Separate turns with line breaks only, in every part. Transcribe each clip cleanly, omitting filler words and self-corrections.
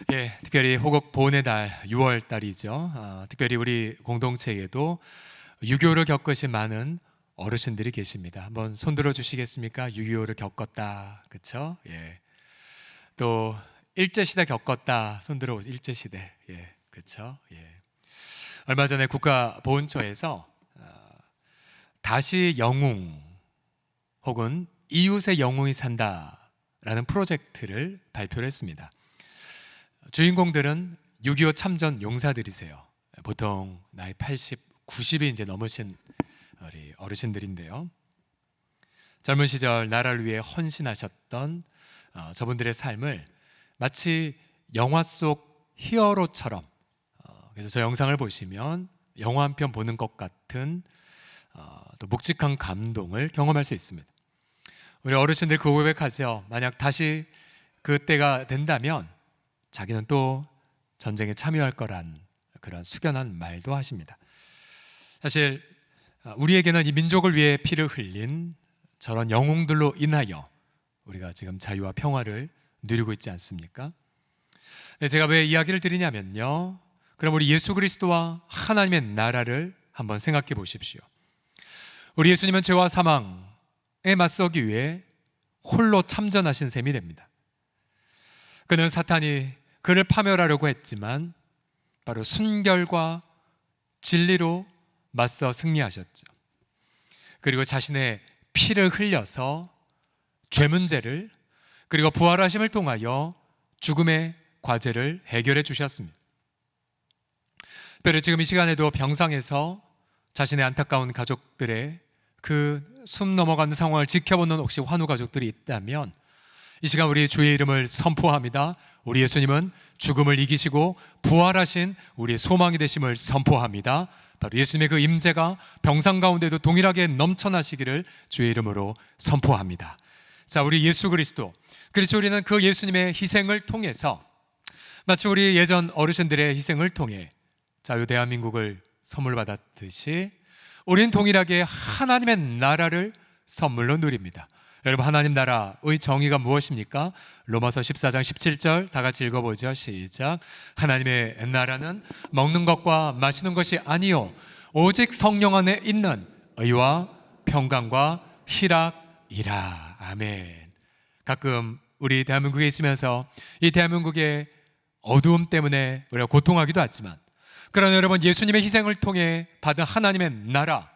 예, 특별히 호국 보훈의 달 6월 달이죠. 특별히 우리 공동체에도 유교를 겪으신 많은 어르신들이 계십니다. 한번 손들어 주시겠습니까? 유교를 겪었다, 그렇죠? 예. 또 일제 시대 겪었다, 손들어 보세요. 일제 시대, 예, 그렇죠? 예. 얼마 전에 국가보훈처에서 다시 영웅 혹은 이웃의 영웅이 산다라는 프로젝트를 발표를 했습니다. 주인공들은 6.25 참전 용사들이세요. 보통 나이 80, 90이 이제 넘으신 우리 어르신들인데요. 젊은 시절 나라를 위해 헌신하셨던 저분들의 삶을 마치 영화 속 히어로처럼, 그래서 저 영상을 보시면 영화 한 편 보는 것 같은 또 묵직한 감동을 경험할 수 있습니다. 우리 어르신들 그 고백하죠. 만약 다시 그때가 된다면 자기는 또 전쟁에 참여할 거란 그런 숙연한 말도 하십니다. 사실 우리에게는 이 민족을 위해 피를 흘린 저런 영웅들로 인하여 우리가 지금 자유와 평화를 누리고 있지 않습니까? 네, 제가 왜 이야기를 드리냐면요, 그럼 우리 예수 그리스도와 하나님의 나라를 한번 생각해 보십시오. 우리 예수님은 죄와 사망에 맞서기 위해 홀로 참전하신 셈이 됩니다. 그는 사탄이 그를 파멸하려고 했지만 바로 순결과 진리로 맞서 승리하셨죠. 그리고 자신의 피를 흘려서 죄 문제를, 그리고 부활하심을 통하여 죽음의 과제를 해결해 주셨습니다. 특별히 지금 이 시간에도 병상에서 자신의 안타까운 가족들의 그 숨 넘어가는 상황을 지켜보는 혹시 환우 가족들이 있다면 이 시간 우리 주의 이름을 선포합니다. 우리 예수님은 죽음을 이기시고 부활하신 우리의 소망이 되심을 선포합니다. 바로 예수님의 그 임재가 병상 가운데도 동일하게 넘쳐나시기를 주의 이름으로 선포합니다. 자, 우리 예수 그리스도, 그래서 우리는 그 예수님의 희생을 통해서 마치 우리 예전 어르신들의 희생을 통해 자유 대한민국을 선물 받았듯이 우리는 동일하게 하나님의 나라를 선물로 누립니다. 여러분, 하나님 나라의 정의가 무엇입니까? 로마서 14장 17절 다 같이 읽어보죠. 시작. 하나님의 나라는 먹는 것과 마시는 것이 아니요 오직 성령 안에 있는 의와 평강과 희락이라. 아멘. 가끔 우리 대한민국에 있으면서 이 대한민국의 어두움 때문에 우리가 고통하기도 하지만, 그러나 여러분, 예수님의 희생을 통해 받은 하나님의 나라,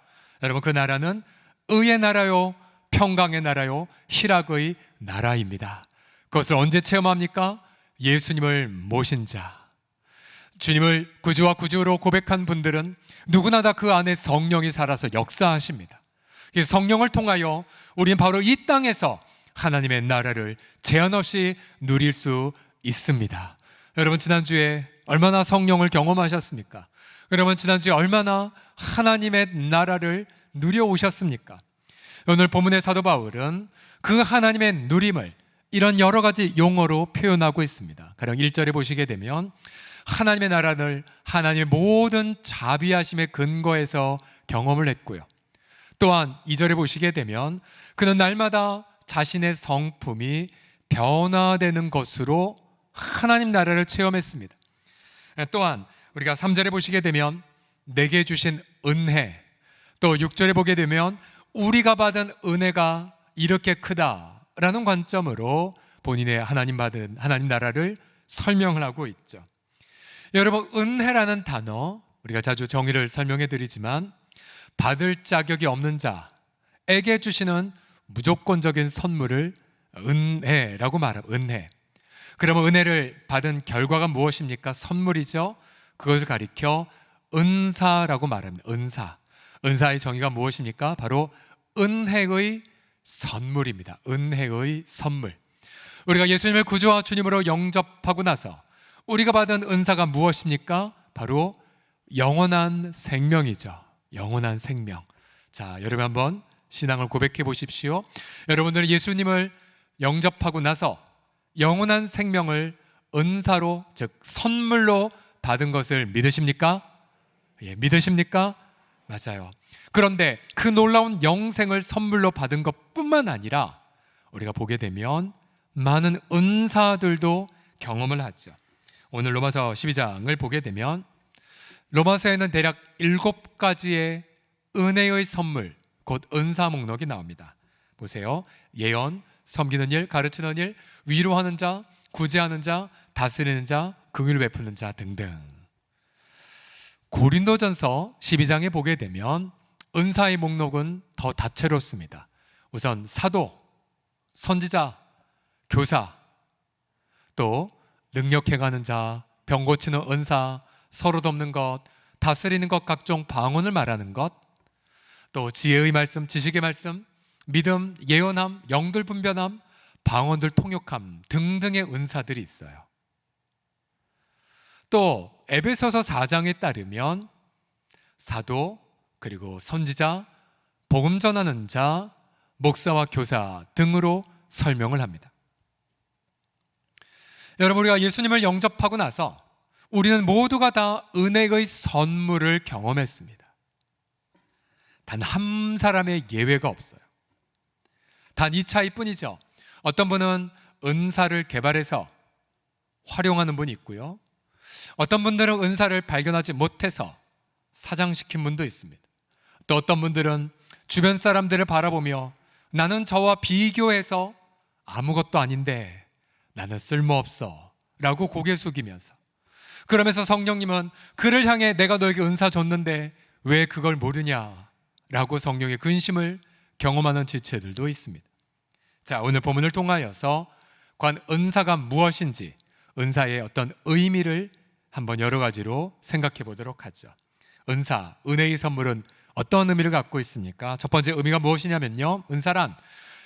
여러분, 그 나라는 의의 나라요 평강의 나라요 희락의 나라입니다. 그것을 언제 체험합니까? 예수님을 모신 자, 주님을 구주와 구주로 고백한 분들은 누구나 다 그 안에 성령이 살아서 역사하십니다. 그래서 성령을 통하여 우리는 바로 이 땅에서 하나님의 나라를 제한 없이 누릴 수 있습니다. 여러분, 지난주에 얼마나 성령을 경험하셨습니까? 여러분, 지난주에 얼마나 하나님의 나라를 누려오셨습니까? 오늘 본문의 사도 바울은 그 하나님의 누림을 이런 여러 가지 용어로 표현하고 있습니다. 가령 1절에 보시게 되면 하나님의 나라를 하나님의 모든 자비하심의 근거에서 경험을 했고요. 또한 2절에 보시게 되면 그는 날마다 자신의 성품이 변화되는 것으로 하나님 나라를 체험했습니다. 또한 우리가 3절에 보시게 되면 내게 주신 은혜, 또 6절에 보게 되면 우리가 받은 은혜가 이렇게 크다라는 관점으로 본인의 하나님 받은 하나님 나라를 설명을 하고 있죠. 여러분, 은혜라는 단어 우리가 자주 정의를 설명해 드리지만 받을 자격이 없는 자에게 주시는 무조건적인 선물을 은혜라고 말합니다. 은혜. 그러면 은혜를 받은 결과가 무엇입니까? 선물이죠. 그것을 가리켜 은사라고 말합니다. 은사. 은사의 정의가 무엇입니까? 바로 은혜의 선물입니다. 은혜의 선물. 우리가 예수님을 구주와 주님으로 영접하고 나서 우리가 받은 은사가 무엇입니까? 바로 영원한 생명이죠. 영원한 생명. 자, 여러분 한번 신앙을 고백해 보십시오. 여러분들은 예수님을 영접하고 나서 영원한 생명을 은사로, 즉 선물로 받은 것을 믿으십니까? 예, 믿으십니까? 맞아요. 그런데 그 놀라운 영생을 선물로 받은 것뿐만 아니라 우리가 보게 되면 많은 은사들도 경험을 하죠. 오늘 로마서 12장을 보게 되면 로마서에는 대략 7가지의 은혜의 선물, 곧 은사 목록이 나옵니다. 보세요. 예언, 섬기는 일, 가르치는 일, 위로하는 자, 구제하는 자, 다스리는 자, 긍휼을 베푸는 자 등등. 고린도전서 12장에 보게 되면 은사의 목록은 더 다채롭습니다. 우선 사도, 선지자, 교사, 또 능력 행하는 자, 병 고치는 은사, 서로 돕는 것, 다스리는 것, 각종 방언을 말하는 것, 또 지혜의 말씀, 지식의 말씀, 믿음, 예언함, 영들 분별함, 방언들 통역함 등등의 은사들이 있어요. 또 에베소서 4장에 따르면 사도, 그리고 선지자, 복음 전하는 자, 목사와 교사 등으로 설명을 합니다. 여러분, 우리가 예수님을 영접하고 나서 우리는 모두가 다 은혜의 선물을 경험했습니다. 단 한 사람의 예외가 없어요. 단 이 차이뿐이죠. 어떤 분은 은사를 개발해서 활용하는 분이 있고요, 어떤 분들은 은사를 발견하지 못해서 사장시킨 분도 있습니다. 또 어떤 분들은 주변 사람들을 바라보며 나는 저와 비교해서 아무것도 아닌데 나는 쓸모없어 라고 고개 숙이면서, 그러면서 성령님은 그를 향해 내가 너에게 은사 줬는데 왜 그걸 모르냐 라고 성령의 근심을 경험하는 지체들도 있습니다. 자, 오늘 본문을 통하여서 관 은사가 무엇인지, 은사의 어떤 의미를 한번 여러 가지로 생각해 보도록 하죠. 은사, 은혜의 선물은 어떤 의미를 갖고 있습니까? 첫 번째 의미가 무엇이냐면요, 은사란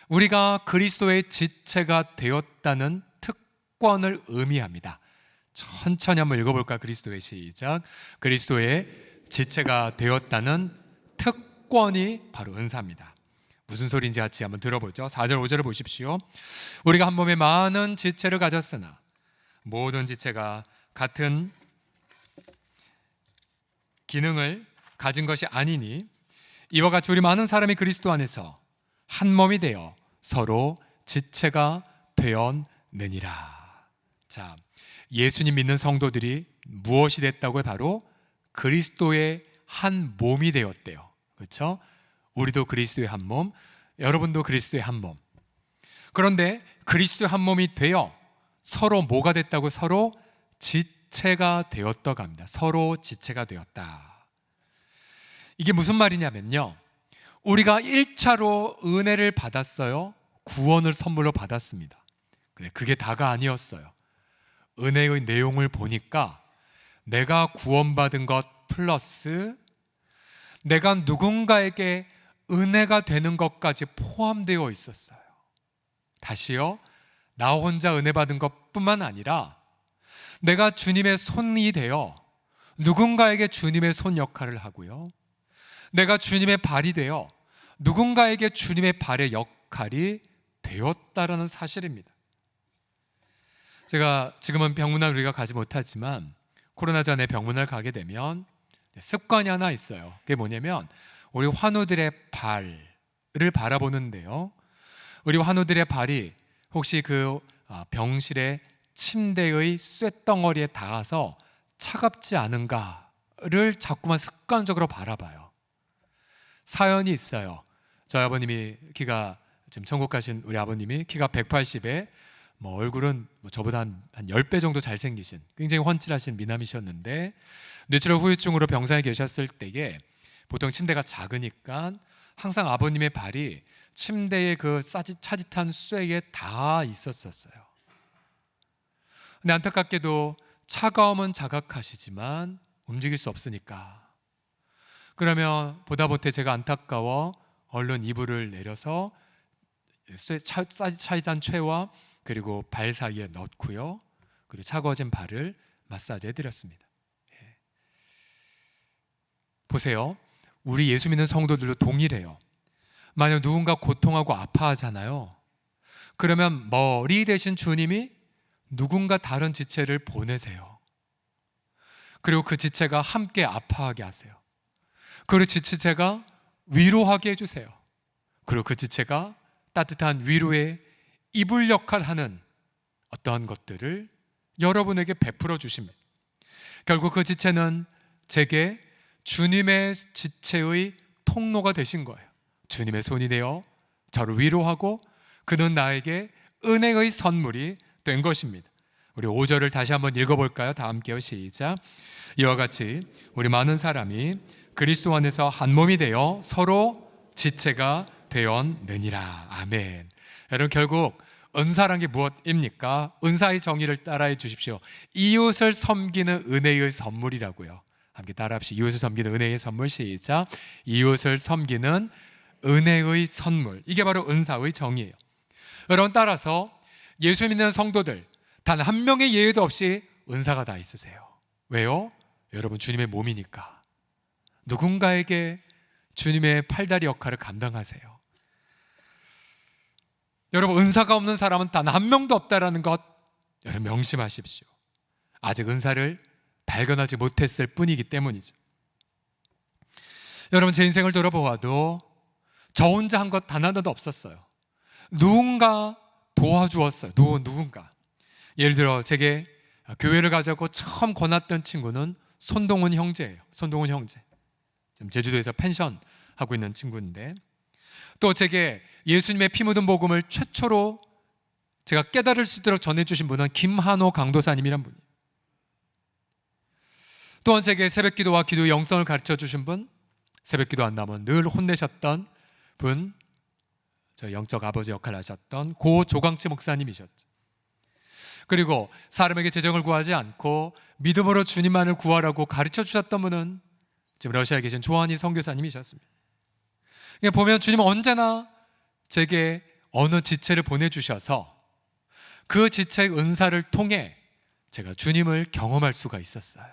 우리가 그리스도의 지체가 되었다는 특권을 의미합니다. 천천히 한번 읽어볼까? 그리스도의 시작. 그리스도의 지체가 되었다는 특권이 바로 은사입니다. 무슨 소리인지 같이 한번 들어보죠. 4절 5절을 보십시오. 우리가 한 몸에 많은 지체를 가졌으나 모든 지체가 같은 기능을 가진 것이 아니니 이와 같이 우리 많은 사람이 그리스도 안에서 한 몸이 되어 서로 지체가 되었느니라. 자, 예수님 믿는 성도들이 무엇이 됐다고요? 바로 그리스도의 한 몸이 되었대요. 그렇죠? 우리도 그리스도의 한 몸, 여러분도 그리스도의 한 몸. 그런데 그리스도의 한 몸이 되어 서로 뭐가 됐다고? 서로 지체가 되었다고 합니다. 서로 지체가 되었다. 이게 무슨 말이냐면요, 우리가 1차로 은혜를 받았어요. 구원을 선물로 받았습니다. 근데 그게 다가 아니었어요. 은혜의 내용을 보니까 내가 구원받은 것 플러스 내가 누군가에게 은혜가 되는 것까지 포함되어 있었어요. 다시요, 나 혼자 은혜 받은 것뿐만 아니라 내가 주님의 손이 되어 누군가에게 주님의 손 역할을 하고요, 내가 주님의 발이 되어 누군가에게 주님의 발의 역할이 되었다라는 사실입니다. 제가 지금은 병문안 우리가 가지 못하지만 코로나 전에 병문안을 가게 되면 습관이 하나 있어요. 그게 뭐냐면 우리 환우들의 발을 바라보는데요, 우리 환우들의 발이 혹시 그 병실의 침대의 쇳덩어리에 닿아서 차갑지 않은가를 자꾸만 습관적으로 바라봐요. 사연이 있어요. 저희 아버님이 키가, 지금 천국 가신 우리 아버님이 키가 180에 얼굴은 저보다 한 10배 정도 잘생기신 굉장히 훤칠하신 미남이셨는데 뇌출혈 후유증으로 병상에 계셨을 때에 보통 침대가 작으니까 항상 아버님의 발이 침대의 그 차짓한 쇠에 닿아 있었어요. 근데 안타깝게도 차가움은 자각하시지만 움직일 수 없으니까, 그러면 보다 못해 제가 안타까워 얼른 이불을 내려서 차짓한 쇠와 그리고 발 사이에 넣고요, 그리고 차가워진 발을 마사지 해드렸습니다. 보세요, 우리 예수 믿는 성도들도 동일해요. 만약 누군가 고통하고 아파하잖아요. 그러면 머리 대신 주님이 누군가 다른 지체를 보내세요. 그리고 그 지체가 함께 아파하게 하세요. 그리고 그 지체가 위로하게 해주세요. 그리고 그 지체가 따뜻한 위로의 이불 역할을 하는 어떠한 것들을 여러분에게 베풀어 주십니다. 결국 그 지체는 제게 주님의 지체의 통로가 되신 거예요. 주님의 손이 되어 저를 위로하고 그는 나에게 은혜의 선물이 된 것입니다. 우리 5절을 다시 한번 읽어볼까요? 다 함께요. 시작. 이와 같이 우리 많은 사람이 그리스도 안에서 한 몸이 되어 서로 지체가 되었느니라. 아멘. 여러분, 결국 은사란 게 무엇입니까? 은사의 정의를 따라해 주십시오. 이웃을 섬기는 은혜의 선물이라고요. 함께 따라합시다. 이웃을 섬기는 은혜의 선물. 시작. 이웃을 섬기는 은혜의 선물. 이게 바로 은사의 정의예요. 여러분, 따라서 예수 믿는 성도들 단 한 명의 예외도 없이 은사가 다 있으세요. 왜요? 여러분, 주님의 몸이니까. 누군가에게 주님의 팔다리 역할을 감당하세요. 여러분, 은사가 없는 사람은 단 한 명도 없다라는 것 여러분 명심하십시오. 아직 은사를 발견하지 못했을 뿐이기 때문이죠. 여러분, 제 인생을 돌아보아도 저 혼자 한 것 단 하나도 없었어요. 누군가 도와주었어요. 누군가. 예를 들어 제게 교회를 가자고 처음 권했던 친구는 손동훈 형제예요. 손동훈 형제. 지금 제주도에서 펜션 하고 있는 친구인데, 또 제게 예수님의 피 묻은 복음을 최초로 제가 깨달을 수 있도록 전해주신 분은 김한호 강도사님이란 분이에요. 또한 제게 새벽기도와 기도의 영성을 가르쳐 주신 분, 새벽기도 안 나면 늘 혼내셨던 분, 저 영적 아버지 역할을 하셨던 고 조광채 목사님이셨죠. 그리고 사람에게 재정을 구하지 않고 믿음으로 주님만을 구하라고 가르쳐 주셨던 분은 지금 러시아에 계신 조한희 선교사님이셨습니다. 보면 주님은 언제나 제게 어느 지체를 보내주셔서 그 지체의 은사를 통해 제가 주님을 경험할 수가 있었어요.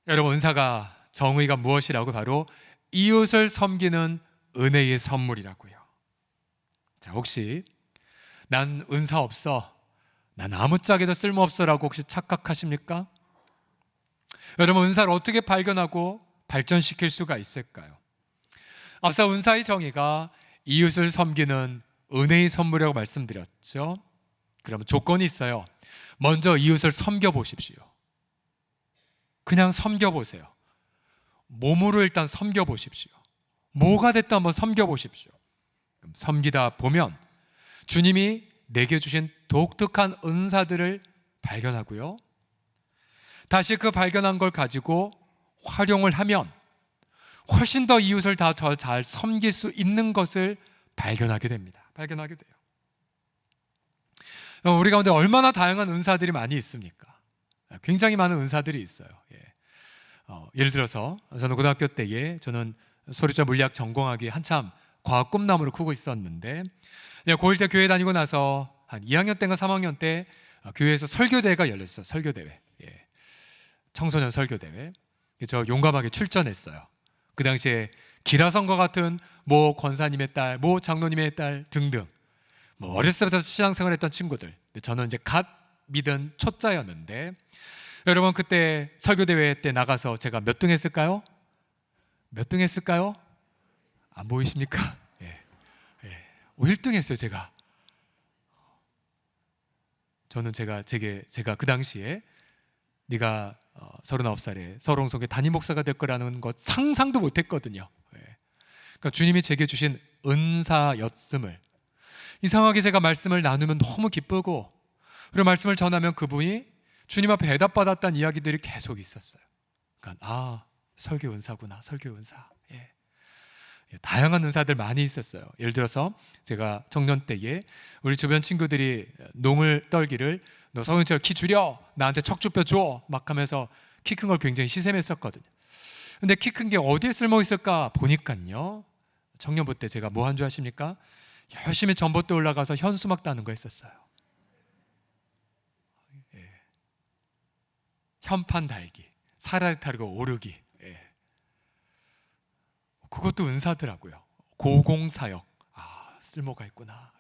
여러분, 은사가 정의가 무엇이라고? 바로 이웃을 섬기는 은혜의 선물이라고요. 자, 혹시 난 은사 없어, 난 아무짝에도 쓸모없어라고 혹시 착각하십니까? 여러분, 은사를 어떻게 발견하고 발전시킬 수가 있을까요? 앞서 은사의 정의가 이웃을 섬기는 은혜의 선물이라고 말씀드렸죠. 그러면 조건이 있어요. 먼저 이웃을 섬겨보십시오. 그냥 섬겨보세요. 몸으로 일단 섬겨보십시오. 뭐가 됐든 한번 섬겨보십시오. 그럼 섬기다 보면 주님이 내게 주신 독특한 은사들을 발견하고요, 다시 그 발견한 걸 가지고 활용을 하면 훨씬 더 이웃을 더 잘 섬길 수 있는 것을 발견하게 됩니다. 발견하게 돼요. 우리 가운데 얼마나 다양한 은사들이 많이 있습니까? 굉장히 많은 은사들이 있어요. 예를 들어서 저는 고등학교 때에 저는 소리자 물리학 전공하기 한참 과학 꿈나무를 크고 있었는데, 고1 때 교회 다니고 나서 한 2학년 때인가 3학년 때 교회에서 설교대회가 열렸어요. 설교대회. 청소년 설교대회. 저 용감하게 출전했어요. 그 당시에 기라성과 같은 모 권사님의 딸, 모 장로님의 딸 등등, 뭐 어렸을 때부터 신앙생활 했던 친구들. 저는 이제 갓 믿은 초짜였는데, 여러분, 그때 설교대회 때 나가서 제가 몇 등 했을까요? 몇 등 했을까요? 안 보이십니까? 1등 했어요, 제가. 저는 제가 그 당시에 네가 39살에 서롱성의 담임 목사가 될 거라는 것 상상도 못 했거든요. 그러니까 주님이 제게 주신 은사였음을, 이상하게 제가 말씀을 나누면 너무 기쁘고, 그리고 말씀을 전하면 그분이 주님 앞에 대답받았다는 이야기들이 계속 있었어요. 그러니까 설교 은사구나, 설교 은사. 다양한 은사들 많이 있었어요. 예를 들어서 제가 청년 때에 우리 주변 친구들이 농을 떨기를, 너 성현철 키 줄여, 나한테 척추뼈 줘 막 하면서 키 큰 걸 굉장히 시샘했었거든요. 근데 키 큰 게 어디에 쓸모 있을까 보니까요, 청년부 때 제가 뭐 한 줄 아십니까? 열심히 전봇대 올라가서 현수막 따는 거 했었어요. 현판 달기, 사다리 타고 오르기. 그것도 은사더라고요. 고공사역. 쓸모가 있구나.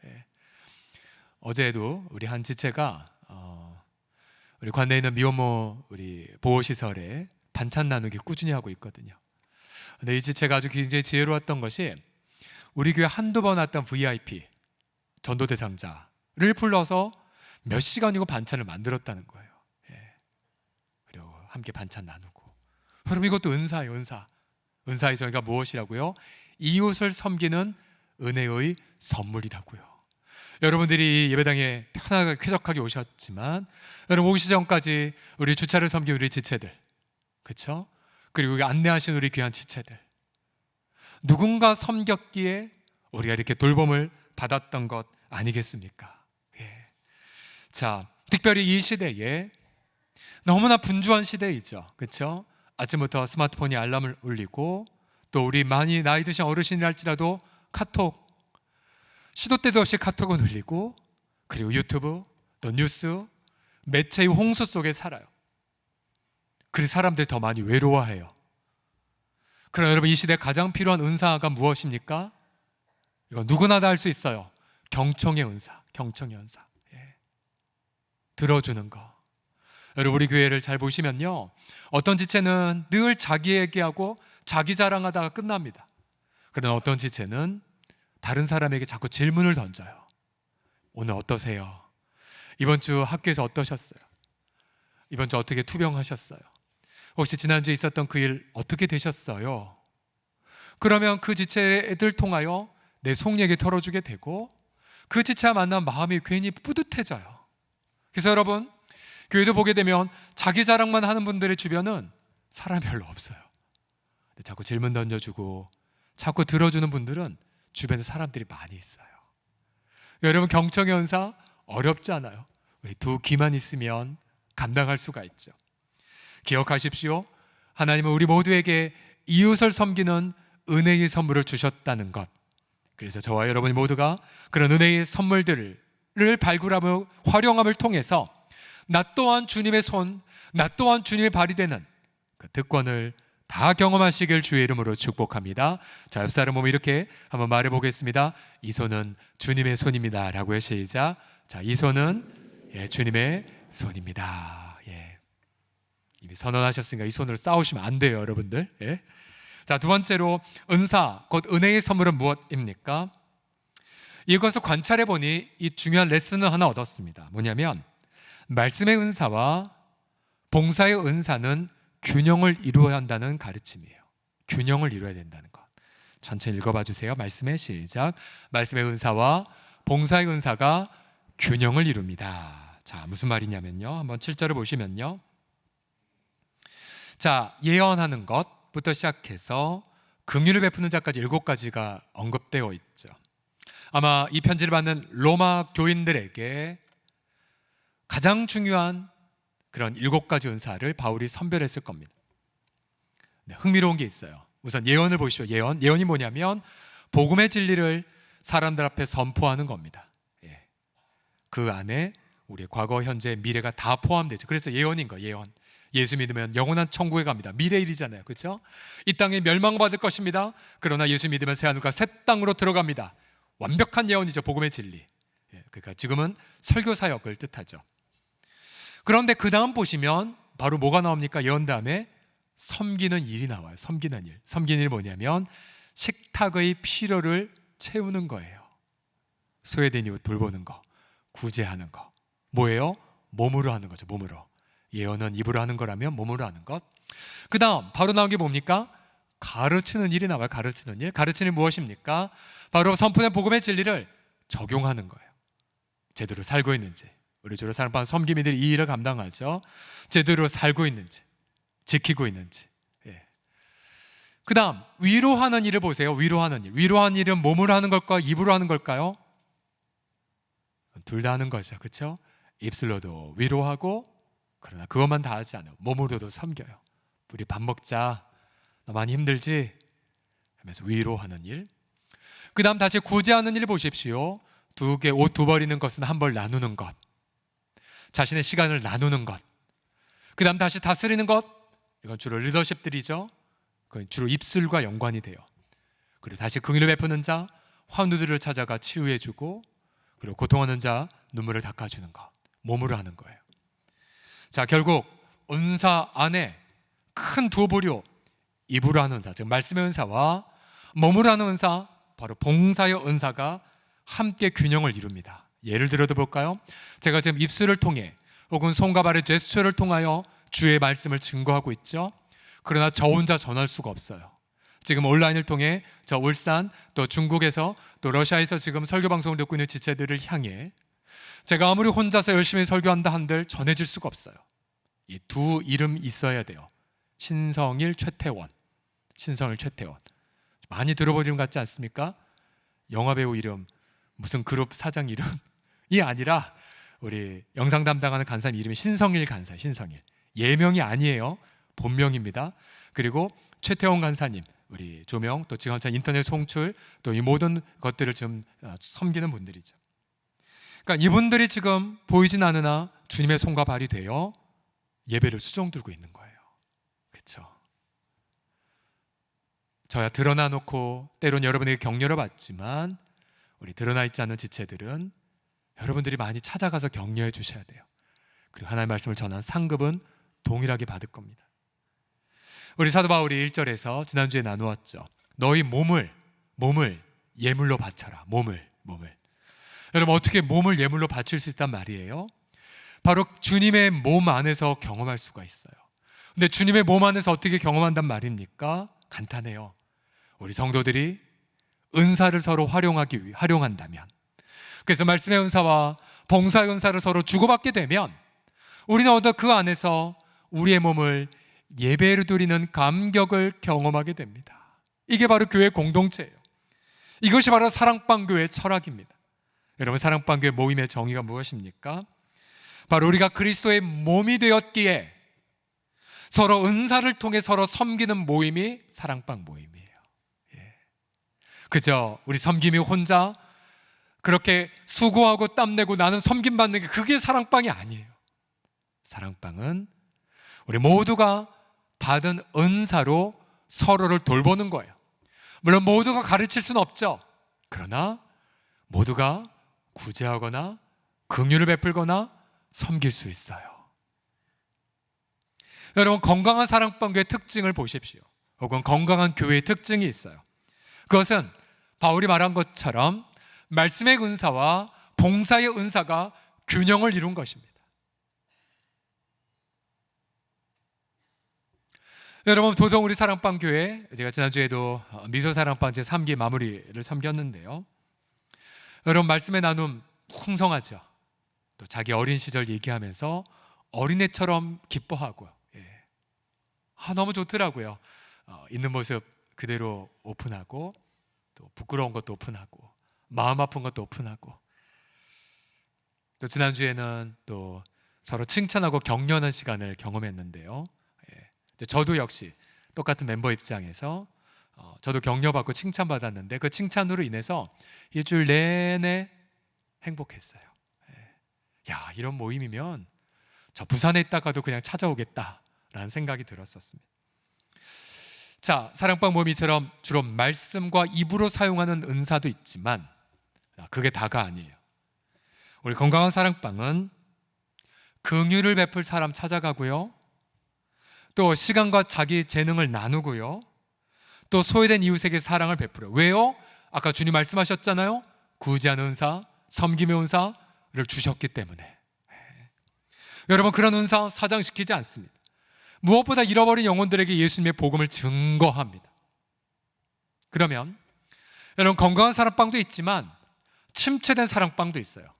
어제도 우리 한 지체가 우리 관내에 있는 미혼모 우리 보호시설에 반찬 나누기 꾸준히 하고 있거든요. 근데 이 지체가 아주 굉장히 지혜로웠던 것이, 우리 교회 한두 번 왔던 VIP, 전도대상자를 불러서 몇 시간이고 반찬을 만들었다는 거예요. 예. 그리고 함께 반찬 나누고. 여러분, 이것도 은사예요. 은사의 정의가 무엇이라고요? 이웃을 섬기는 은혜의 선물이라고요. 여러분들이 예배당에 편하게 쾌적하게 오셨지만 여러분 오기 전까지 우리 주차를 섬긴 우리 지체들, 그렇죠? 그리고 안내하신 우리 귀한 지체들, 누군가 섬겼기에 우리가 이렇게 돌봄을 받았던 것 아니겠습니까? 예. 자, 특별히 이 시대에 너무나 분주한 시대이죠, 그렇죠? 아침부터 스마트폰이 알람을 울리고 또 우리 많이 나이 드신 어르신이랄지라도 카톡, 시도 때도 없이 카톡은 울리고 그리고 유튜브 또 뉴스 매체의 홍수 속에 살아요. 그래서 사람들이 더 많이 외로워해요. 그럼 여러분, 이 시대에 가장 필요한 은사가 무엇입니까? 이거 누구나 다 할 수 있어요. 경청의 은사, 경청의 은사. 예. 들어주는 거. 여러분, 우리 교회를 잘 보시면요, 어떤 지체는 늘 자기 얘기하고 자기 자랑하다가 끝납니다. 그러나 어떤 지체는 다른 사람에게 자꾸 질문을 던져요. 오늘 어떠세요? 이번 주 학교에서 어떠셨어요? 이번 주 어떻게 투병하셨어요? 혹시 지난주에 있었던 그 일 어떻게 되셨어요? 그러면 그 지체들 통하여 내 속 얘기 털어주게 되고 그 지체와 만난 마음이 괜히 뿌듯해져요. 그래서 여러분, 교회도 보게 되면 자기 자랑만 하는 분들의 주변은 사람 별로 없어요. 자꾸 질문 던져주고 자꾸 들어주는 분들은 주변에 사람들이 많이 있어요. 여러분, 경청의 은사 어렵지 않아요. 우리 두 귀만 있으면 감당할 수가 있죠. 기억하십시오. 하나님은 우리 모두에게 이웃을 섬기는 은혜의 선물을 주셨다는 것. 그래서 저와 여러분 모두가 그런 은혜의 선물들을 발굴하며 활용함을 통해서 나 또한 주님의 손, 나 또한 주님의 발이 되는 그 특권을 다 경험하시길 주의 이름으로 축복합니다. 자, 옆 사람 몸 이렇게 한번 말해보겠습니다. 이 손은 주님의 손입니다 라고요. 시작. 자, 이 손은 주님의 손입니다. 예. 이미 선언하셨으니까 이 손으로 싸우시면 안 돼요, 여러분들. 예. 자, 두 번째로 은사, 곧 은혜의 선물은 무엇입니까? 이것을 관찰해 보니 이 중요한 레슨을 하나 얻었습니다. 뭐냐면 말씀의 은사와 봉사의 은사는 균형을 이루어야 한다는 가르침이에요. 균형을 이루어야 된다는 것. 전체 읽어봐 주세요. 말씀의 시작. 말씀의 은사와 봉사의 은사가 균형을 이룹니다. 자, 무슨 말이냐면요, 한번 7절을 보시면요, 자, 예언하는 것부터 시작해서 긍휼을 베푸는 자까지 7가지가 언급되어 있죠. 아마 이 편지를 받는 로마 교인들에게 가장 중요한 그런 7가지 은사를 바울이 선별했을 겁니다. 네, 흥미로운 게 있어요. 우선 예언을 보시죠. 예언이 뭐냐면 복음의 진리를 사람들 앞에 선포하는 겁니다. 예. 그 안에 우리의 과거, 현재, 미래가 다 포함되죠. 그래서 예언인 거예요. 예언. 예수 믿으면 영원한 천국에 갑니다. 미래 일이잖아요, 그렇죠? 이 땅에 멸망받을 것입니다. 그러나 예수 믿으면 새하늘과 새 땅으로 들어갑니다. 완벽한 예언이죠, 복음의 진리. 예, 그러니까 지금은 설교 사역을 뜻하죠. 그런데 그 다음 보시면 바로 뭐가 나옵니까? 예언 다음에 섬기는 일이 나와요. 섬기는 일. 섬기는 일 뭐냐면 식탁의 필요를 채우는 거예요. 소외된 이웃 돌보는 거, 구제하는 거. 뭐예요? 몸으로 하는 거죠. 몸으로. 예언은 입으로 하는 거라면 몸으로 하는 것. 그 다음 바로 나온 게 뭡니까? 가르치는 일이 나와요. 가르치는 일. 가르치는 일 무엇입니까? 바로 선포된 복음의 진리를 적용하는 거예요. 제대로 살고 있는지. 우리 주로 사랑받는 섬김이들이 이 일을 감당하죠. 제대로 살고 있는지, 지키고 있는지. 예. 그 다음 위로하는 일을 보세요. 위로하는 일. 위로하는 일은 몸으로 하는 걸까요? 입으로 하는 걸까요? 둘 다 하는 거죠, 그렇죠? 입술로도 위로하고, 그러나 그것만 다 하지 않아요. 몸으로도 섬겨요. 우리 밥 먹자, 너 많이 힘들지? 하면서 위로하는 일. 그 다음 다시 구제하는 일 보십시오. 2개 옷 2벌 있는 것은 1벌 나누는 것. 자신의 시간을 나누는 것. 그 다음 다시 다스리는 것. 이건 주로 리더십들이죠. 그건 주로 입술과 연관이 돼요. 그리고 다시 긍휼을 베푸는 자, 환우들을 찾아가 치유해주고, 그리고 고통하는 자 눈물을 닦아주는 것. 몸으로 하는 거예요. 자, 결국 은사 안에 큰 두 부류, 입으로 하는 은사, 즉 말씀의 은사와 몸으로 하는 은사, 바로 봉사의 은사가 함께 균형을 이룹니다. 예를 들어도 볼까요? 제가 지금 입술을 통해 혹은 손과 발의 제스처를 통하여 주의 말씀을 증거하고 있죠. 그러나 저 혼자 전할 수가 없어요. 지금 온라인을 통해 저 울산, 또 중국에서, 또 러시아에서 지금 설교 방송을 듣고 있는 지체들을 향해 제가 아무리 혼자서 열심히 설교한다 한들 전해질 수가 없어요. 이 두 이름이 있어야 돼요. 신성일, 최태원. 신성일, 최태원. 많이 들어본 이름 같지 않습니까? 영화배우 이름, 무슨 그룹 사장 이름이 아니라 우리 영상 담당하는 간사님 이름이 신성일 간사, 신성일. 예명이 아니에요. 본명입니다. 그리고 최태원 간사님, 우리 조명, 또 지금 한참 인터넷 송출, 또 이 모든 것들을 지금 섬기는 분들이죠. 그러니까 이분들이 지금 보이진 않으나 주님의 손과 발이 되어 예배를 수종 들고 있는 거예요. 그렇죠? 저야 드러나 놓고 때론 여러분에게 격려를 받지만 우리 드러나 있지 않는 지체들은 여러분들이 많이 찾아가서 격려해 주셔야 돼요. 그리고 하나님의 말씀을 전한 상급은 동일하게 받을 겁니다. 우리 사도 바울이 1절에서 지난주에 나누었죠. 너희 몸을 예물로 바쳐라. 몸을. 여러분, 어떻게 몸을 예물로 바칠 수 있단 말이에요? 바로 주님의 몸 안에서 경험할 수가 있어요. 근데 주님의 몸 안에서 어떻게 경험한단 말입니까? 간단해요. 우리 성도들이 은사를 서로 활용한다면, 그래서 말씀의 은사와 봉사의 은사를 서로 주고받게 되면 우리는 어느 그 안에서 우리의 몸을 예배로 드리는 감격을 경험하게 됩니다. 이게 바로 교회 공동체예요. 이것이 바로 사랑방교회의 철학입니다. 여러분, 사랑방교회 모임의 정의가 무엇입니까? 바로 우리가 그리스도의 몸이 되었기에 서로 은사를 통해 서로 섬기는 모임이 사랑방 모임이에요. 그저 우리 섬김이 혼자 그렇게 수고하고 땀내고 나는 섬김받는 게 그게 사랑방이 아니에요. 사랑방은 우리 모두가 받은 은사로 서로를 돌보는 거예요. 물론 모두가 가르칠 수는 없죠. 그러나 모두가 구제하거나 긍휼을 베풀거나 섬길 수 있어요. 여러분, 건강한 사랑방교의 특징을 보십시오. 혹은 건강한 교회의 특징이 있어요. 그것은 바울이 말한 것처럼 말씀의 은사와 봉사의 은사가 균형을 이룬 것입니다. 여러분, 보통 우리 사랑방교회, 제가 지난주에도 미소사랑방 제3기 마무리를 섬겼는데요. 여러분, 말씀의 나눔 풍성하죠. 또 자기 어린 시절 얘기하면서 어린애처럼 기뻐하고요. 너무 좋더라고요. 있는 모습 그대로 오픈하고, 또 부끄러운 것도 오픈하고, 마음 아픈 것도 오픈하고, 또 지난주에는 또 서로 칭찬하고 격려하는 시간을 경험했는데요. 저도 역시 똑같은 멤버 입장에서 저도 격려받고 칭찬받았는데 그 칭찬으로 인해서 일주일 내내 행복했어요. 야, 이런 모임이면 저 부산에 있다가도 그냥 찾아오겠다라는 생각이 들었었습니다. 자, 사랑방 모임이처럼 주로 말씀과 입으로 사용하는 은사도 있지만 그게 다가 아니에요. 우리 건강한 사랑방은 긍휼을 베풀 사람 찾아가고요, 또 시간과 자기 재능을 나누고요, 또 소외된 이웃에게 사랑을 베풀어요. 왜요? 아까 주님 말씀하셨잖아요. 구제하는 은사, 섬김의 은사를 주셨기 때문에. 여러분, 그런 은사 사장시키지 않습니다. 무엇보다 잃어버린 영혼들에게 예수님의 복음을 증거합니다. 그러면 여러분, 건강한 사랑방도 있지만 침체된 사랑방도 있어요.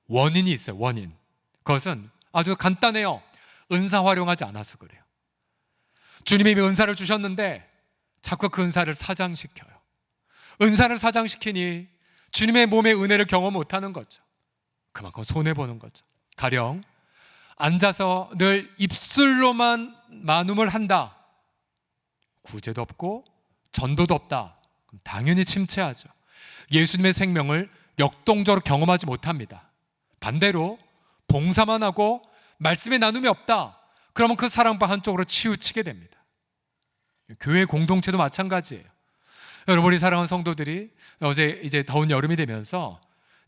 원인이 있어요. 원인. 그것은 아주 간단해요. 은사 활용하지 않아서 그래요. 주님이 은사를 주셨는데 자꾸 그 은사를 사장시켜요. 은사를 사장시키니 주님의 몸의 은혜를 경험 못하는 거죠. 그만큼 손해보는 거죠. 가령 앉아서 늘 입술로만 나눔을 한다. 구제도 없고 전도도 없다. 그럼 당연히 침체하죠. 예수님의 생명을 역동적으로 경험하지 못합니다. 반대로 봉사만 하고 말씀의 나눔이 없다. 그러면 그 사랑방 한쪽으로 치우치게 됩니다. 교회 공동체도 마찬가지예요. 여러분, 우리 사랑하는 성도들이 어제 이제 더운 여름이 되면서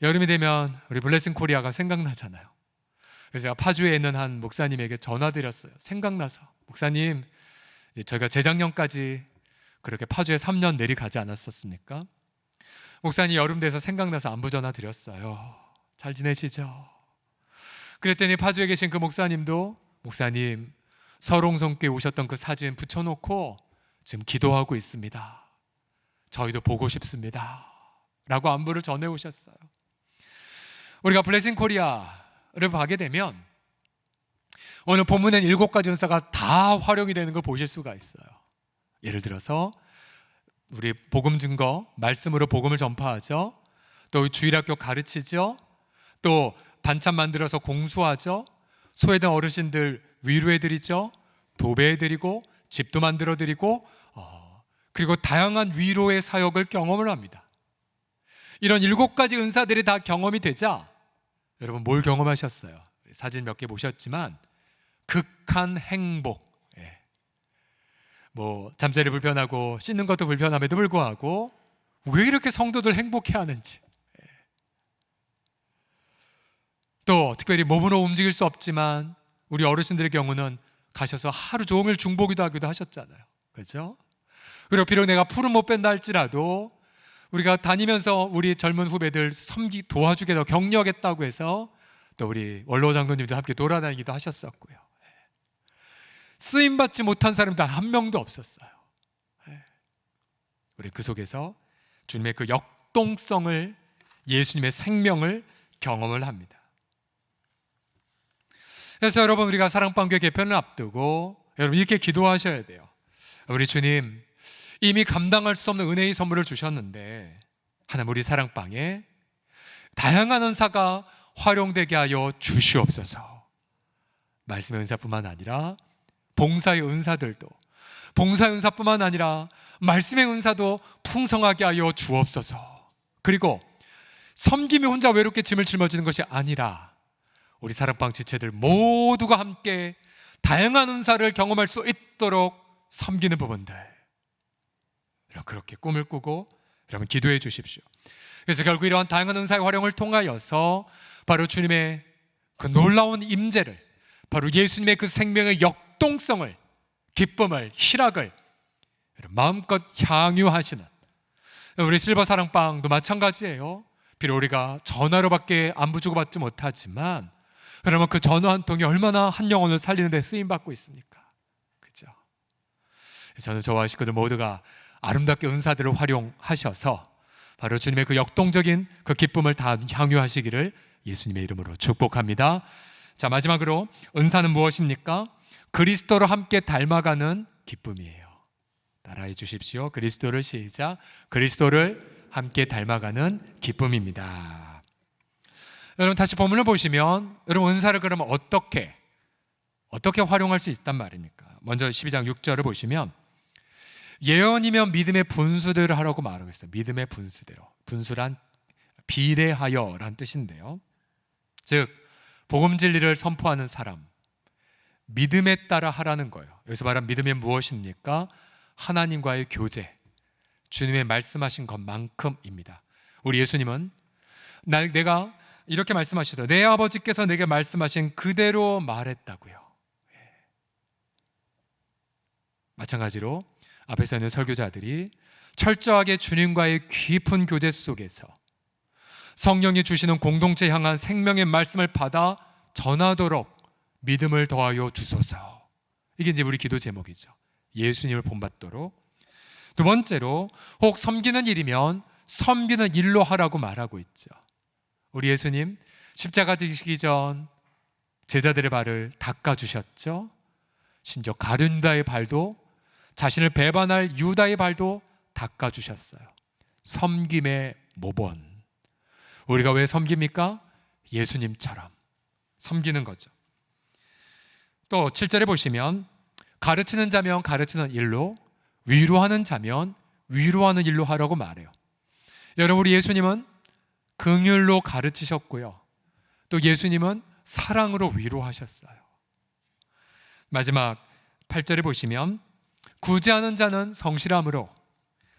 우리 블레싱 코리아가 생각나잖아요. 그래서 제가 파주에 있는 한 목사님에게 전화드렸어요. 생각나서. 목사님, 저희가 재작년까지 그렇게 파주에 3년 내리가지 않았었습니까? 목사님 여름 돼서 생각나서 안부 전화 드렸어요. 잘 지내시죠? 그랬더니 파주에 계신 그 목사님도 목사님 서롱성교회 오셨던 그 사진 붙여놓고 지금 기도하고 있습니다. 저희도 보고 싶습니다. 라고 안부를 전해오셨어요. 우리가 블레싱 코리아를 보게 되면 오늘 본문엔 7가지 은사가 다 활용이 되는 걸 보실 수가 있어요. 예를 들어서 우리 복음 증거, 말씀으로 복음을 전파하죠. 또 주일학교 가르치죠. 또 반찬 만들어서 공수하죠. 소외된 어르신들 위로해드리죠. 도배해드리고 집도 만들어드리고 그리고 다양한 위로의 사역을 경험을 합니다. 이런 7가지 은사들이 다 경험이 되자 여러분 뭘 경험하셨어요? 사진 몇 개 보셨지만 극한 행복. 잠자리 불편하고 씻는 것도 불편함에도 불구하고 왜 이렇게 성도들 행복해하는지, 또 특별히 몸으로 움직일 수 없지만 우리 어르신들의 경우는 가셔서 하루 종일 중보기도 하기도 하셨잖아요. 그렇죠? 그리고 비록 내가 풀은 못 뺀다 할지라도 우리가 다니면서 우리 젊은 후배들 도와주게 더 격려하겠다고 해서 또 우리 원로 장로님도 함께 돌아다니기도 하셨었고요. 쓰임받지 못한 사람 단 한 명도 없었어요. 우리 그 속에서 주님의 그 역동성을, 예수님의 생명을 경험을 합니다. 그래서 여러분 우리가 사랑방교 개편을 앞두고 여러분 이렇게 기도하셔야 돼요. 우리 주님 이미 감당할 수 없는 은혜의 선물을 주셨는데 하나님 우리 사랑방에 다양한 은사가 활용되게 하여 주시옵소서. 말씀의 은사뿐만 아니라 봉사의 은사들도, 봉사의 은사뿐만 아니라 말씀의 은사도 풍성하게 하여 주옵소서. 그리고 섬김이 혼자 외롭게 짐을 짊어지는 것이 아니라 우리 사랑방 지체들 모두가 함께 다양한 은사를 경험할 수 있도록 섬기는 부분들, 여러분 그렇게 꿈을 꾸고 여러분 기도해 주십시오. 그래서 결국 이러한 다양한 은사의 활용을 통하여서 바로 주님의 그 놀라운 임재를, 바로 예수님의 그 생명의 역동성을, 기쁨을, 희락을 마음껏 향유하시는 우리 실버 사랑방도 마찬가지예요. 비록 우리가 전화로밖에 안부 주고받지 못하지만 그러면 그 전화 한 통이 얼마나 한 영혼을 살리는 데 쓰임받고 있습니까? 그렇죠? 저는 저와 식구들 모두가 아름답게 은사들을 활용하셔서 바로 주님의 그 역동적인 그 기쁨을 다 향유하시기를 예수님의 이름으로 축복합니다. 자, 마지막으로 은사는 무엇입니까? 그리스도로 함께 닮아가는 기쁨이에요. 따라해 주십시오. 그리스도를 시작. 그리스도를 함께 닮아가는 기쁨입니다. 여러분 다시 본문을 보시면 여러분 은사를 그러면 어떻게 활용할 수 있단 말입니까? 먼저 12장 6절을 보시면 예언이면 믿음의 분수대로 하라고 말하고 있어요. 믿음의 분수대로. 분수란 비례하여라는 뜻인데요. 즉 복음 진리를 선포하는 사람, 믿음에 따라 하라는 거예요. 여기서 말한 믿음이 무엇입니까? 하나님과의 교제, 주님의 말씀하신 것만큼입니다. 우리 예수님은 내가 이렇게 말씀하시더 내 아버지께서 내게 말씀하신 그대로 말했다고요. 마찬가지로 앞에서 있는 설교자들이 철저하게 주님과의 깊은 교제 속에서 성령이 주시는 공동체 향한 생명의 말씀을 받아 전하도록 믿음을 더하여 주소서. 이게 이제 우리 기도 제목이죠. 예수님을 본받도록. 두 번째로 혹 섬기는 일이면 섬기는 일로 하라고 말하고 있죠. 우리 예수님 십자가 지시기 전 제자들의 발을 닦아주셨죠. 심지어 가룟유다의 발도, 자신을 배반할 유다의 발도 닦아주셨어요. 섬김의 모본. 우리가 왜 섬깁니까? 예수님처럼 섬기는 거죠. 또 7절에 보시면 가르치는 자면 가르치는 일로, 위로하는 자면 위로하는 일로 하라고 말해요. 여러분 우리 예수님은 긍휼로 가르치셨고요. 또 예수님은 사랑으로 위로하셨어요. 마지막 8절에 보시면 구제하는 자는 성실함으로,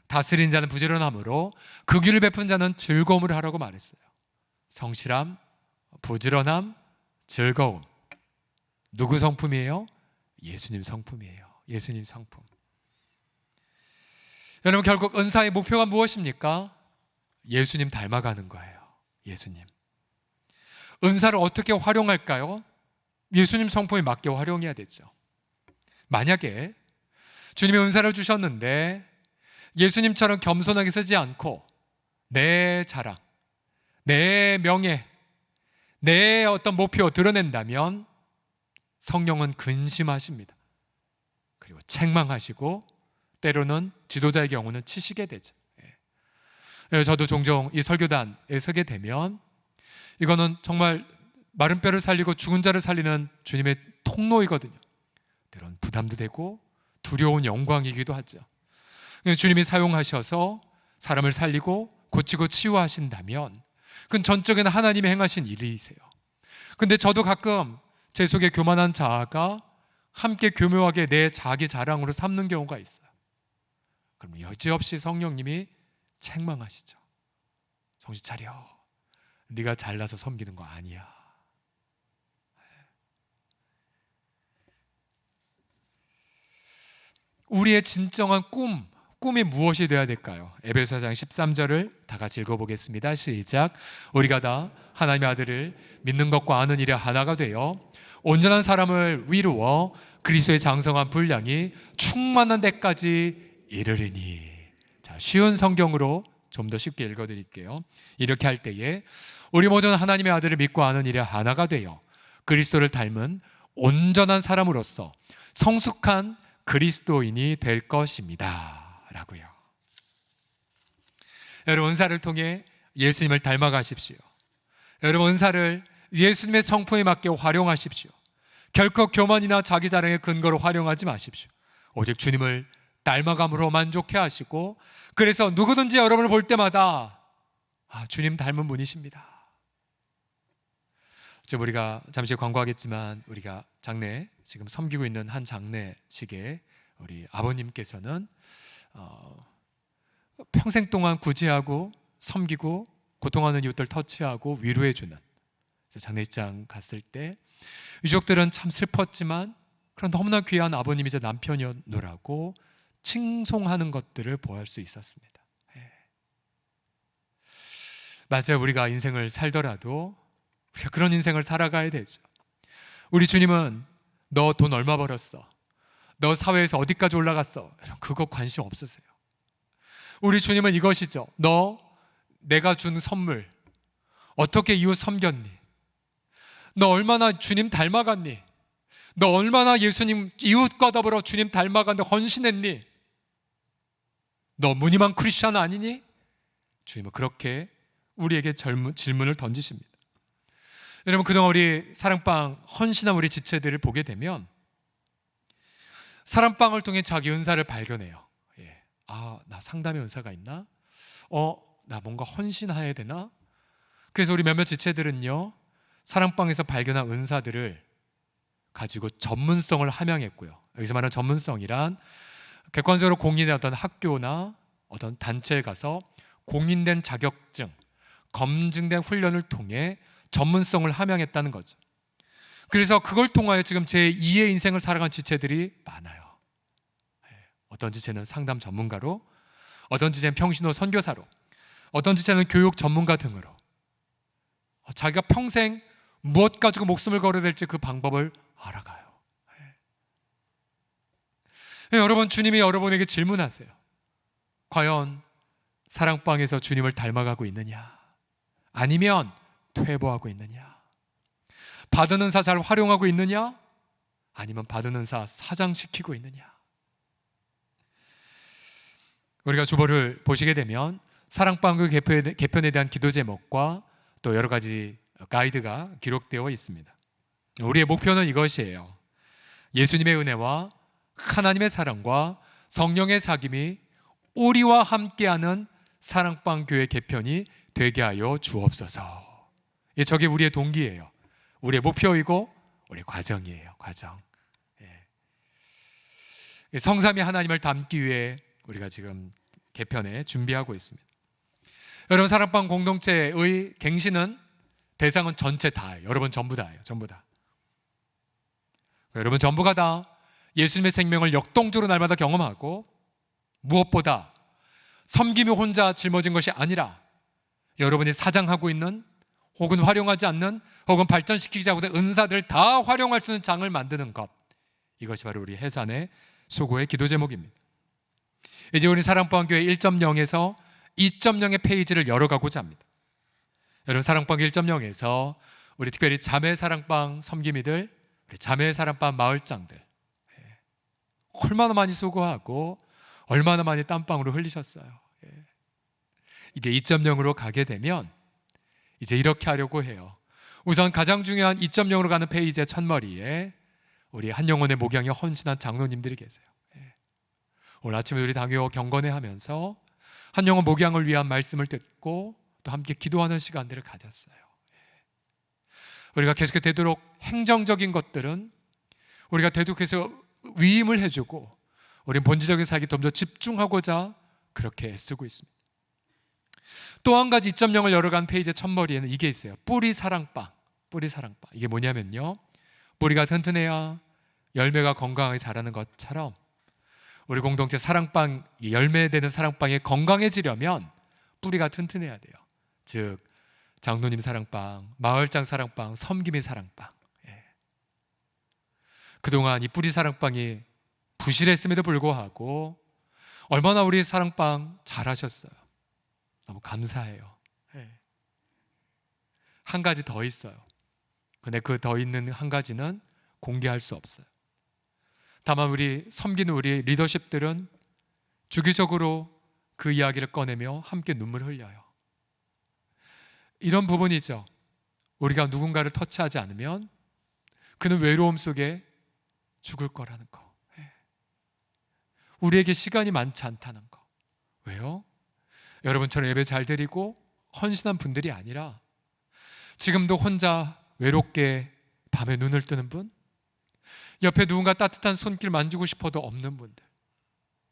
다스린 자는 부지런함으로, 긍휼을 베푼 자는 즐거움을 하라고 말했어요. 성실함, 부지런함, 즐거움. 누구 성품이에요? 예수님 성품이에요. 예수님 성품. 여러분 결국 은사의 목표가 무엇입니까? 예수님 닮아가는 거예요. 예수님. 은사를 어떻게 활용할까요? 예수님 성품에 맞게 활용해야 되죠. 만약에 주님이 은사를 주셨는데 예수님처럼 겸손하게 쓰지 않고 내 자랑, 내 명예, 내 어떤 목표 드러낸다면 성령은 근심하십니다. 그리고 책망하시고 때로는 지도자의 경우는 치시게 되죠. 저도 종종 이 설교단에 서게 되면 이거는 정말 마른 뼈를 살리고 죽은 자를 살리는 주님의 통로이거든요. 때로는 부담도 되고 두려운 영광이기도 하죠. 주님이 사용하셔서 사람을 살리고 고치고 치유하신다면 그건 전적인 하나님이 행하신 일이세요. 근데 저도 가끔 제 속에 교만한 자아가 함께 교묘하게 내 자기 자랑으로 삼는 경우가 있어요. 그럼 여지없이 성령님이 책망하시죠. 정신 차려. 네가 잘나서 섬기는 거 아니야. 우리의 진정한 꿈이 무엇이 되어야 될까요? 에베소 4장 13절을 다 같이 읽어보겠습니다. 시작. 우리가 다 하나님의 아들을 믿는 것과 아는 일에 하나가 되어 온전한 사람을 이루어 그리스도의 장성한 분량이 충만한 데까지 이르리니. 자, 쉬운 성경으로 좀 더 쉽게 읽어드릴게요. 이렇게 할 때에 우리 모두는 하나님의 아들을 믿고 아는 일에 하나가 되어 그리스도를 닮은 온전한 사람으로서 성숙한 그리스도인이 될 것입니다 라고요. 여러분, 은사를 통해 예수님을 닮아가십시오. 여러분, 은사를 예수님의 성품에 맞게 활용하십시오. 결코 교만이나 자기 자랑의 근거로 활용하지 마십시오. 오직 주님을 닮아감으로 만족해 하시고, 그래서 누구든지 여러분을 볼 때마다 주님 닮은 분이십니다. 지금 우리가 잠시 광고하겠지만 우리가 장례 지금 섬기고 있는 한 장례식에 우리 아버님께서는 평생 동안 구제하고 섬기고 고통하는 이웃들 터치하고 위로해주는, 장례식장 갔을 때 유족들은 참 슬펐지만 그런 너무나 귀한 아버님이자 남편이었노라고 칭송하는 것들을 보할 수 있었습니다. 맞아요. 우리가 인생을 살더라도 우리가 그런 인생을 살아가야 되죠. 우리 주님은 너 돈 얼마 벌었어? 너 사회에서 어디까지 올라갔어? 그거 관심 없으세요. 우리 주님은 이것이죠. 내가 준 선물 어떻게 이웃 섬겼니? 너 얼마나 주님 닮아갔니? 너 얼마나 예수님 이웃과 더불어 주님 닮아간다 헌신했니? 너 무늬만 크리스찬 아니니? 주님은 그렇게 우리에게 질문을 던지십니다. 여러분, 그동안 우리 사랑방 헌신한 우리 지체들을 보게 되면 사랑방을 통해 자기 은사를 발견해요. 나 상담의 은사가 있나? 나 뭔가 헌신해야 되나? 그래서 우리 몇몇 지체들은요, 사랑방에서 발견한 은사들을 가지고 전문성을 함양했고요. 여기서 말하는 전문성이란 객관적으로 공인된 어떤 학교나 어떤 단체에 가서 공인된 자격증, 검증된 훈련을 통해 전문성을 함양했다는 거죠. 그래서 그걸 통하여 지금 제2의 인생을 살아간 지체들이 많아요. 어떤 지체는 상담 전문가로, 어떤 지체는 평신호 선교사로, 어떤 지체는 교육 전문가 등으로 자기가 평생 무엇 가지고 목숨을 걸어야 될지 그 방법을 알아가요. 여러분, 주님이 여러분에게 질문하세요. 과연 사랑방에서 주님을 닮아가고 있느냐? 아니면 퇴보하고 있느냐? 받은 은사 잘 활용하고 있느냐? 아니면 받은 은사 사장시키고 있느냐? 우리가 주보를 보시게 되면 사랑방교 개편에 대한 기도 제목과 또 여러 가지 가이드가 기록되어 있습니다. 우리의 목표는 이것이에요. 예수님의 은혜와 하나님의 사랑과 성령의 사귐이 우리와 함께하는 사랑방 교회 개편이 되게 하여 주옵소서. 저게 우리의 동기예요. 우리의 목표이고 우리의 과정이에요. 과정. 성삼위 하나님을 닮기 위해 우리가 지금 개편에 준비하고 있습니다. 여러분, 사랑방 공동체의 갱신은 대상은 전체 다예요. 여러분 전부 다예요. 전부 다. 여러분 전부가 다 예수님의 생명을 역동적으로 날마다 경험하고, 무엇보다 섬김이 혼자 짊어진 것이 아니라 여러분이 사장하고 있는, 혹은 활용하지 않는, 혹은 발전시키지 않고 있는 은사들 다 활용할 수 있는 장을 만드는 것, 이것이 바로 우리 해산의 수고의 기도 제목입니다. 이제 우리 사랑방교회 1.0에서 2.0의 페이지를 열어가고자 합니다. 여러분, 사랑방교 1.0에서 우리 특별히 자매 사랑방 섬김이들, 우리 자매 사랑방 마을장들 얼마나 많이 수고하고 얼마나 많이 땀방울을 흘리셨어요. 이제 2.0으로 가게 되면 이제 이렇게 하려고 해요. 우선 가장 중요한 2.0으로 가는 페이지의 첫머리에 우리 한영혼의 목양에 헌신한 장로님들이 계세요. 오늘 아침에 우리 당요 경건회 하면서 한영혼 목양을 위한 말씀을 듣고 또 함께 기도하는 시간들을 가졌어요. 우리가 계속해서 되도록 행정적인 것들은 우리가 계속해서 위임을 해주고 우리는 본질적인 사역에 좀 더 집중하고자 그렇게 애쓰고 있습니다. 또 한 가지 2.0을 열어간 페이지의 첫머리에는 이게 있어요. 뿌리 사랑방. 뿌리 사랑방. 이게 뭐냐면요, 뿌리가 튼튼해야 열매가 건강하게 자라는 것처럼 우리 공동체 사랑방, 열매되는 사랑방이 건강해지려면 뿌리가 튼튼해야 돼요. 즉 장로님 사랑방, 마을장 사랑방, 섬김의 사랑방. 그동안 이 뿌리 사랑방이 부실했음에도 불구하고 얼마나 우리 사랑방 잘하셨어요. 너무 감사해요. 한 가지 더 있어요. 근데 그 더 있는 한 가지는 공개할 수 없어요. 다만 우리 섬기는 우리 리더십들은 주기적으로 그 이야기를 꺼내며 함께 눈물을 흘려요. 이런 부분이죠. 우리가 누군가를 터치하지 않으면 그는 외로움 속에 죽을 거라는 거. 우리에게 시간이 많지 않다는 거. 왜요? 여러분처럼 예배 잘 드리고 헌신한 분들이 아니라 지금도 혼자 외롭게 밤에 눈을 뜨는 분, 옆에 누군가 따뜻한 손길 만지고 싶어도 없는 분들,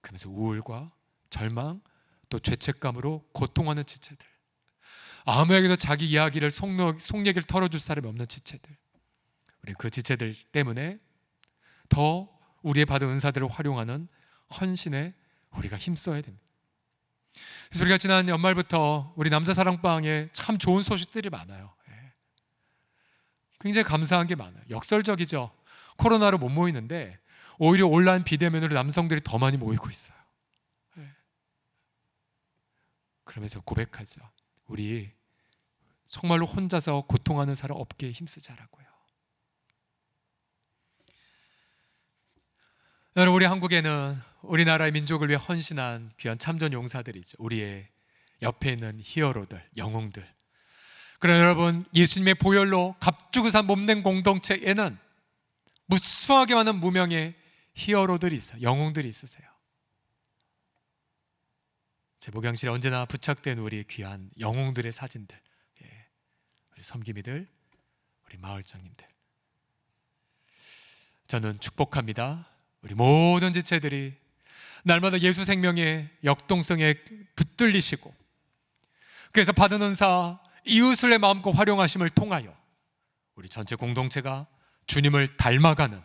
그러면서 우울과 절망 또 죄책감으로 고통하는 지체들, 아무에게도 자기 이야기를 속 얘기를 털어줄 사람이 없는 지체들, 우리 그 지체들 때문에 더 우리의 받은 은사들을 활용하는 헌신에 우리가 힘써야 됩니다. 그래서 우리가 지난 연말부터 우리 남자 사랑방에 참 좋은 소식들이 많아요. 굉장히 감사한 게 많아요. 역설적이죠. 코로나로 못 모이는데 오히려 온라인 비대면으로 남성들이 더 많이 모이고 있어요. 그러면서 고백하죠. 우리 정말로 혼자서 고통하는 사람 없게 힘쓰자라고요. 여러분, 우리 한국에는 우리나라의 민족을 위해 헌신한 귀한 참전 용사들이죠. 우리의 옆에 있는 히어로들, 영웅들. 그러나 여러분, 예수님의 보혈로 값주고 산 몸된 공동체에는 무수하게 많은 무명의 히어로들이 있어요. 영웅들이 있으세요. 제 목양실에 언제나 부착된 우리 귀한 영웅들의 사진들, 우리 섬김이들, 우리 마을장님들, 저는 축복합니다. 우리 모든 지체들이 날마다 예수 생명의 역동성에 붙들리시고, 그래서 받은 은사, 이웃을 내 마음껏 활용하심을 통하여 우리 전체 공동체가 주님을 닮아가는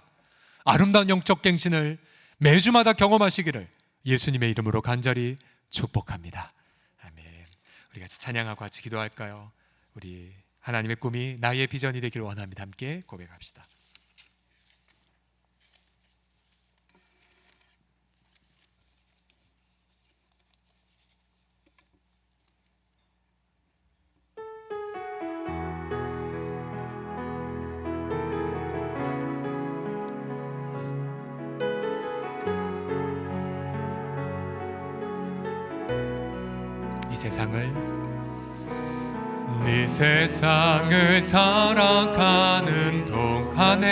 아름다운 영적 갱신을 매주마다 경험하시기를 예수님의 이름으로 간절히 축복합니다. 아멘. 우리 같이 찬양하고 같이 기도할까요? 우리 하나님의 꿈이 나의 비전이 되길 원합니다. 함께 고백합시다. 이 세상을 살아가는 동안에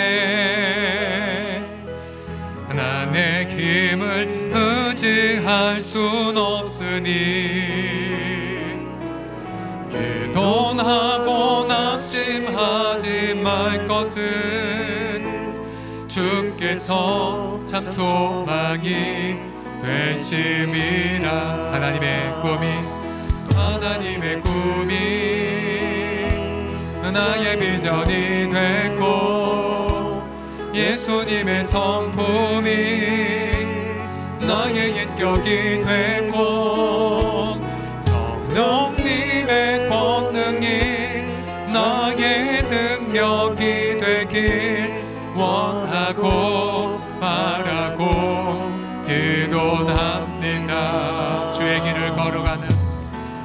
나 내 힘을 의지할 순 없으니 기도하고 낙심하지 말 것은 주께서 참 소망이 되심이라. 하나님의 꿈이 나의 비전이 됐고 예수님의 성품이 나의 인격이 됐고 성령님의 되길 원하고 바라고 기도합니다. 주의 길을 걸어가는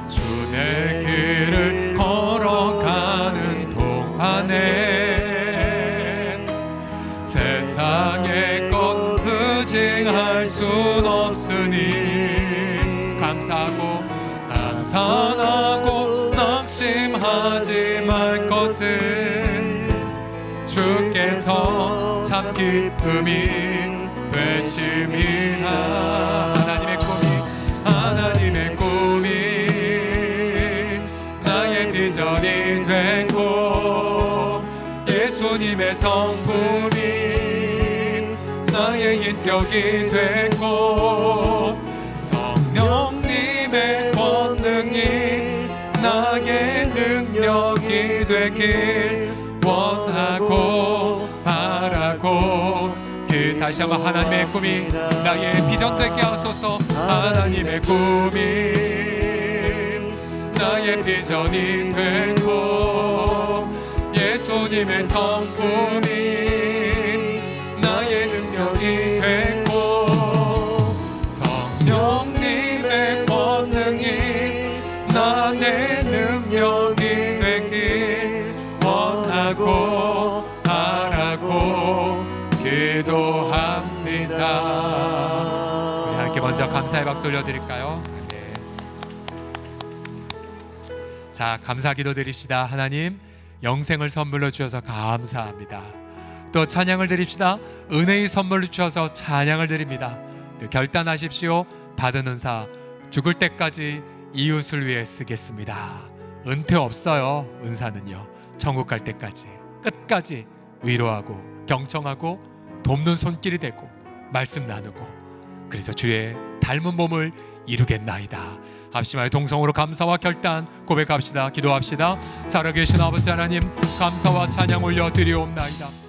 주의 길을 걸어가는 동안에 세상의 것 의지할 순 없으니 감사하고 안산하고 낙심하지 말 것은 주께서 참 기쁨이 되심이라. 하나님의 꿈이 나의 비전이 되고 예수님의 성품이 나의 인격이 되고 성령님의 권능이 나의 능력이 되길 원하고 바라고 다시 한번 하나님의 꿈이 나의 비전 되게 하소서. 하나님의 꿈이 나의 비전이 되고 예수님의 성품이 나의 능력이 되고 성령님의 권능이 나의 능력이 되길 원하고 바라고 기도합니다. 우리 함께 먼저 감사의 박수 올려드릴까요? 네. 자, 감사 기도 드립시다. 하나님, 영생을 선물로 주셔서 감사합니다. 또 찬양을 드립시다. 은혜의 선물로 주셔서 찬양을 드립니다. 결단하십시오. 받은 은사 죽을 때까지 이웃을 위해 쓰겠습니다. 은퇴 없어요. 은사는요, 천국 갈 때까지 끝까지 위로하고 경청하고 돕는 손길이 되고 말씀 나누고 그래서 주의 닮은 몸을 이루겠나이다. 합심하여 동성으로 감사와 결단 고백합시다. 기도합시다. 살아계신 아버지 하나님, 감사와 찬양 올려 드리옵나이다.